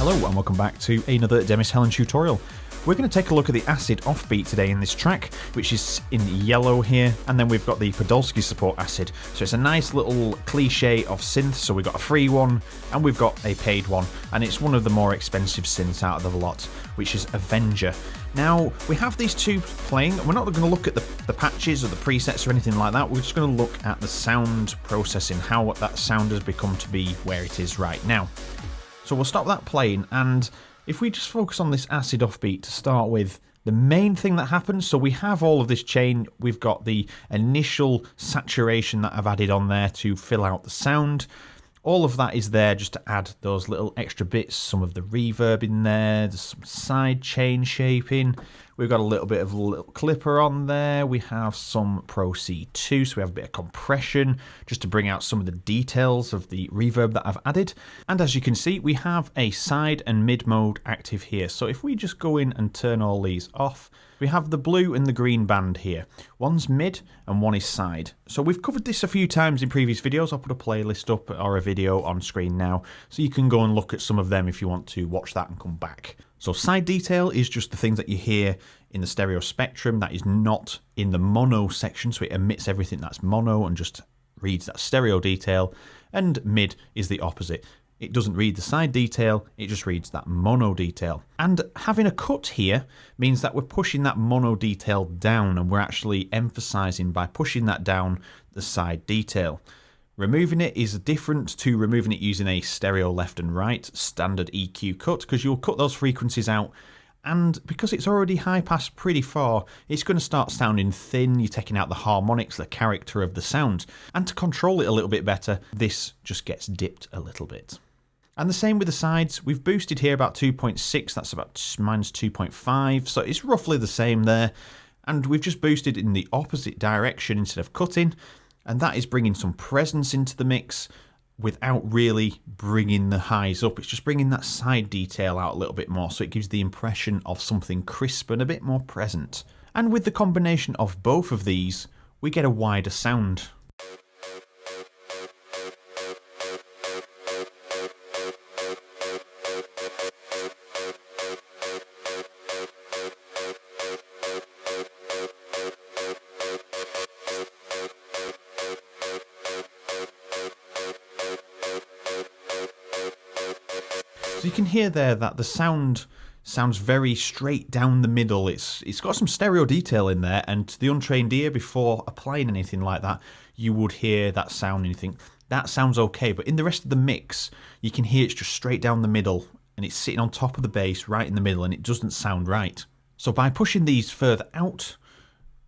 Hello and welcome back to another Demis Hellen tutorial. We're going to take a look at the acid offbeat today in this track, which is in yellow here, and then we've got the Podolsky support acid. So it's a nice little cliche of synths. So we've got a free one and we've got a paid one, and it's one of the more expensive synths out of the lot, which is Avenger. Now, we have these two playing. We're not going to look at the patches or the presets or anything like that. We're just going to look at the sound processing, how that sound has become to be where it is right now. So we'll stop that playing, and if we just focus on this acid offbeat to start with, the main thing that happens, so we have all of this chain, we've got the initial saturation that I've added on there to fill out the sound. All of that is there just to add those little extra bits, some of the reverb in there, there's some side chain shaping. We've got a little bit of a little clipper on there. We have some Pro C2, so we have a bit of compression just to bring out some of the details of the reverb that I've added. And as you can see, we have a side and mid mode active here. So if we just go in and turn all these off, we have the blue and the green band here. One's mid and one is side. So we've covered this a few times in previous videos. I'll put a playlist up or a video on screen now, so you can go and look at some of them if you want to watch that and come back. So side detail is just the things that you hear in the stereo spectrum that is not in the mono section, so it emits everything that's mono and just reads that stereo detail. And mid is the opposite. It doesn't read the side detail, it just reads that mono detail. And having a cut here means that we're pushing that mono detail down, and we're actually emphasizing by pushing that down the side detail. Removing it is different to removing it using a stereo left and right standard EQ cut, because you'll cut those frequencies out, and because it's already high passed pretty far, it's going to start sounding thin. You're taking out the harmonics, the character of the sound, and to control it a little bit better, this just gets dipped a little bit. And the same with the sides. We've boosted here about 2.6, that's about minus 2.5, so it's roughly the same there. And we've just boosted in the opposite direction instead of cutting, and that is bringing some presence into the mix without really bringing the highs up. It's just bringing that side detail out a little bit more, so it gives the impression of something crisp and a bit more present. And with the combination of both of these, we get a wider sound. So you can hear there that the sound sounds very straight down the middle. It's got some stereo detail in there, and to the untrained ear, before applying anything like that, you would hear that sound and you think, that sounds okay. But in the rest of the mix, you can hear it's just straight down the middle, and it's sitting on top of the bass right in the middle, and it doesn't sound right. So by pushing these further out,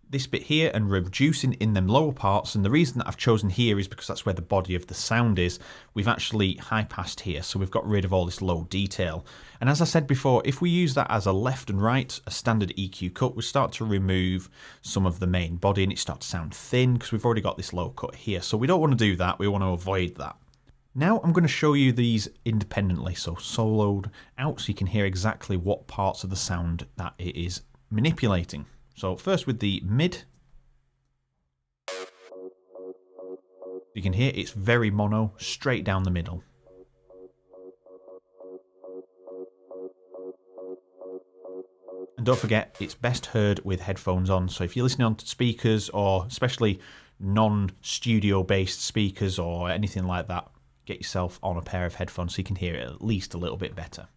this bit here, and reducing in them lower parts, and the reason that I've chosen here is because that's where the body of the sound is, we've actually high passed here, so we've got rid of all this low detail. And as I said before, if we use that as a left and right, a standard EQ cut, we start to remove some of the main body and it starts to sound thin because we've already got this low cut here. So we don't want to do that, we want to avoid that. Now I'm going to show you these independently, so soloed out so you can hear exactly what parts of the sound that it is manipulating. So first with the mid, you can hear it's very mono, straight down the middle. And don't forget, it's best heard with headphones on, so if you're listening on to speakers, or especially non-studio based speakers or anything like that, get yourself on a pair of headphones so you can hear it at least a little bit better.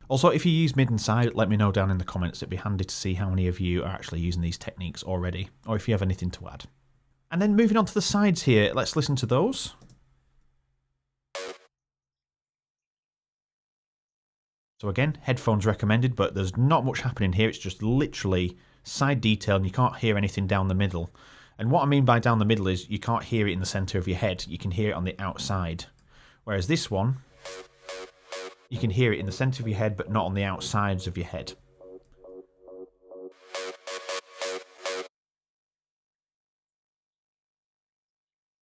Also, if you use mid and side, let me know down in the comments. It'd be handy to see how many of you are actually using these techniques already, or if you have anything to add. And then moving on to the sides here, let's listen to those. So again, headphones recommended, but there's not much happening here. It's just literally side detail, and you can't hear anything down the middle. And what I mean by down the middle is you can't hear it in the center of your head. You can hear it on the outside. Whereas this one, you can hear it in the center of your head, but not on the outsides of your head.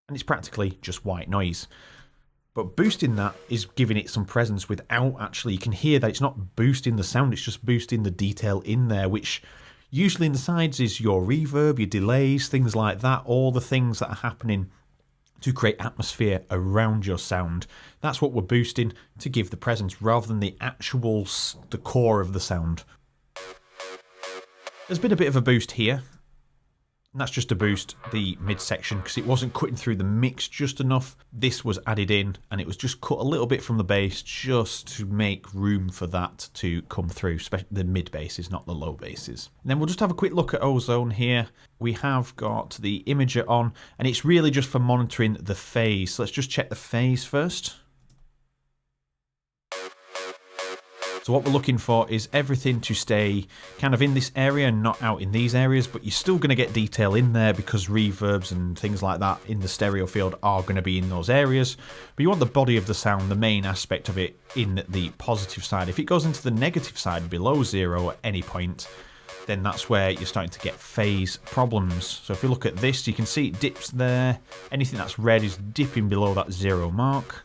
And it's practically just white noise. But boosting that is giving it some presence without actually, you can hear that it's not boosting the sound, it's just boosting the detail in there, which usually in the sides is your reverb, your delays, things like that, all the things that are happening to create atmosphere around your sound. That's what we're boosting to give the presence rather than the actual the core of the sound. There's been a bit of a boost here. And that's just to boost the midsection because it wasn't cutting through the mix just enough. This was added in and it was just cut a little bit from the bass just to make room for that to come through, especially the mid basses, not the low basses. And then we'll just have a quick look at Ozone here. We have got the imager on and it's really just for monitoring the phase. So let's just check the phase first. So what we're looking for is everything to stay kind of in this area and not out in these areas, but you're still going to get detail in there because reverbs and things like that in the stereo field are going to be in those areas. But you want the body of the sound, the main aspect of it, in the positive side. If it goes into the negative side below 0 at any point, then that's where you're starting to get phase problems. So if you look at this, you can see it dips there. Anything that's red is dipping below that 0 mark.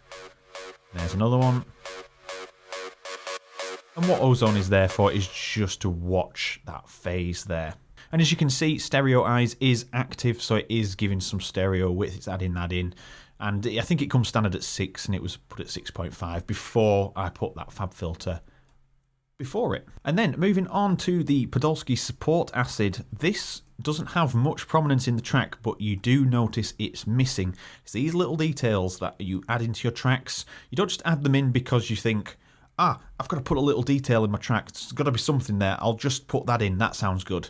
There's another one. And what Ozone is there for is just to watch that phase there. And as you can see, Stereo Eyes is active, so it is giving some stereo width. It's adding that in. And I think it comes standard at 6, and it was put at 6.5 before I put that fab filter before it. And then moving on to the Podolsky support acid. This doesn't have much prominence in the track, but you do notice it's missing. It's these little details that you add into your tracks. You don't just add them in because you think, I've got to put a little detail in my track. There's got to be something there. I'll just put that in. That sounds good.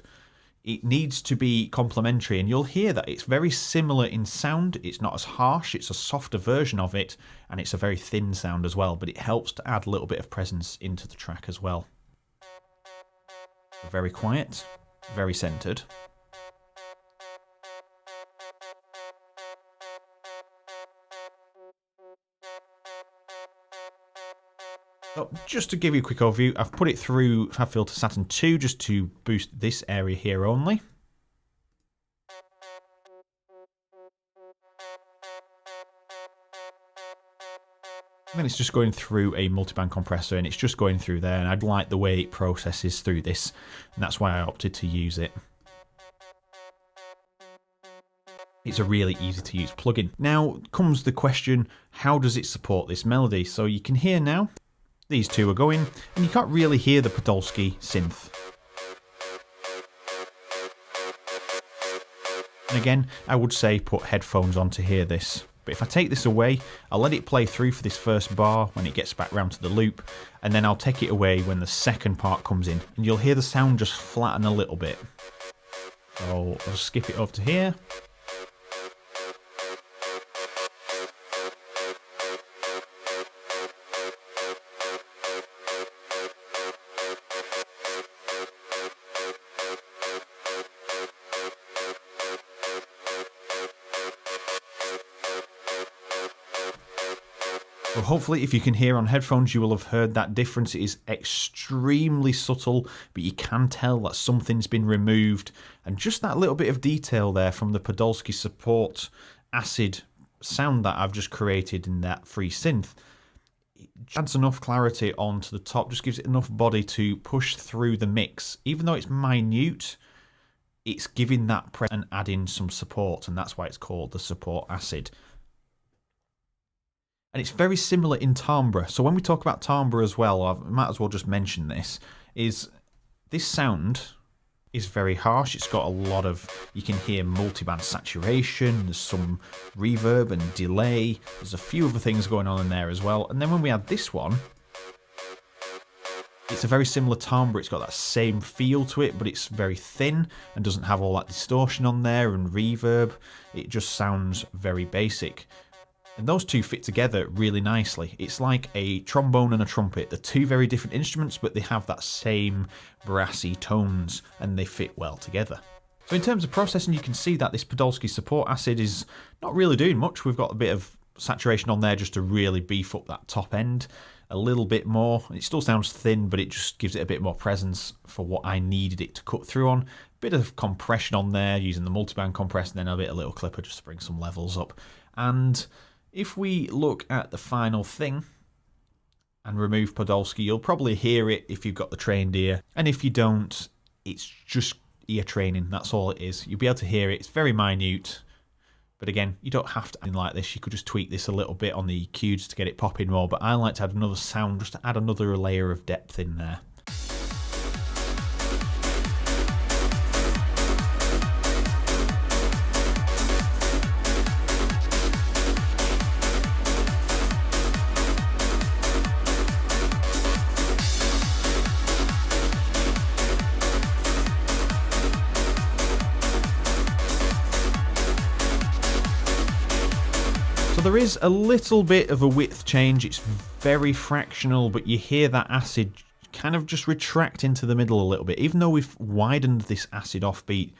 It needs to be complementary, and you'll hear that it's very similar in sound. It's not as harsh. It's a softer version of it, and it's a very thin sound as well, but it helps to add a little bit of presence into the track as well. Very quiet, very centered. So just to give you a quick overview, I've put it through Fab Filter Saturn 2 just to boost this area here only. And then it's just going through a multiband compressor and it's just going through there, and I'd like the way it processes through this, and that's why I opted to use it. It's a really easy to use plugin. Now comes the question, how does it support this melody? So you can hear now, these two are going, and you can't really hear the Podolsky synth. And again, I would say put headphones on to hear this. But if I take this away, I'll let it play through for this first bar when it gets back round to the loop, and then I'll take it away when the second part comes in, and you'll hear the sound just flatten a little bit. So I'll skip it over to here. Well, hopefully if you can hear on headphones you will have heard that difference. It is extremely subtle, but you can tell that something's been removed, and just that little bit of detail there from the Podolsky support acid sound that I've just created in that free synth, it adds enough clarity onto the top, just gives it enough body to push through the mix. Even though it's minute, it's giving that and adding some support, and that's why it's called the support acid. And it's very similar in timbre. So when we talk about timbre as well, I might as well just mention this, is this sound is very harsh. It's got a lot of, you can hear multiband saturation, there's some reverb and delay, there's a few other things going on in there as well. And then when we add this one, it's a very similar timbre. It's got that same feel to it, but it's very thin and doesn't have all that distortion on there and reverb. It just sounds very basic. And those two fit together really nicely. It's like a trombone and a trumpet. They're two very different instruments, but they have that same brassy tones and they fit well together. So in terms of processing, you can see that this Podolsky support acid is not really doing much. We've got a bit of saturation on there just to really beef up that top end a little bit more. It still sounds thin, but it just gives it a bit more presence for what I needed it to cut through on. Bit of compression on there using the multiband compressor, and then a little clipper just to bring some levels up. And if we look at the final thing and remove Podolsky, you'll probably hear it if you've got the trained ear. And if you don't, it's just ear training. That's all it is. You'll be able to hear it. It's very minute. But again, you don't have to add like this. You could just tweak this a little bit on the EQs to get it popping more. But I like to add another sound just to add another layer of depth in there. So there is a little bit of a width change, it's very fractional, but you hear that acid kind of just retract into the middle a little bit. Even though we've widened this acid offbeat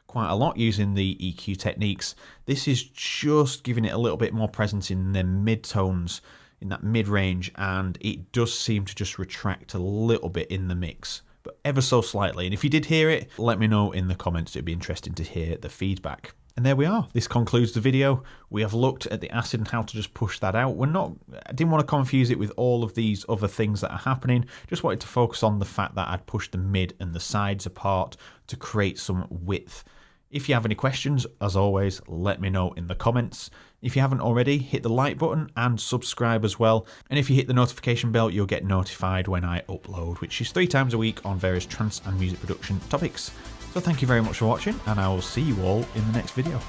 quite a lot using the EQ techniques, this is just giving it a little bit more presence in the mid-tones, in that mid-range, and it does seem to just retract a little bit in the mix, but ever so slightly. And if you did hear it, let me know in the comments, it'd be interesting to hear the feedback. And there we are. This concludes the video. We have looked at the acid and how to just push that out. I didn't want to confuse it with all of these other things that are happening. Just wanted to focus on the fact that I'd pushed the mid and the sides apart to create some width. If you have any questions, as always, let me know in the comments. If you haven't already, hit the like button and subscribe as well. And if you hit the notification bell, you'll get notified when I upload, which is 3 times a week on various trance and music production topics. So thank you very much for watching, and I will see you all in the next video.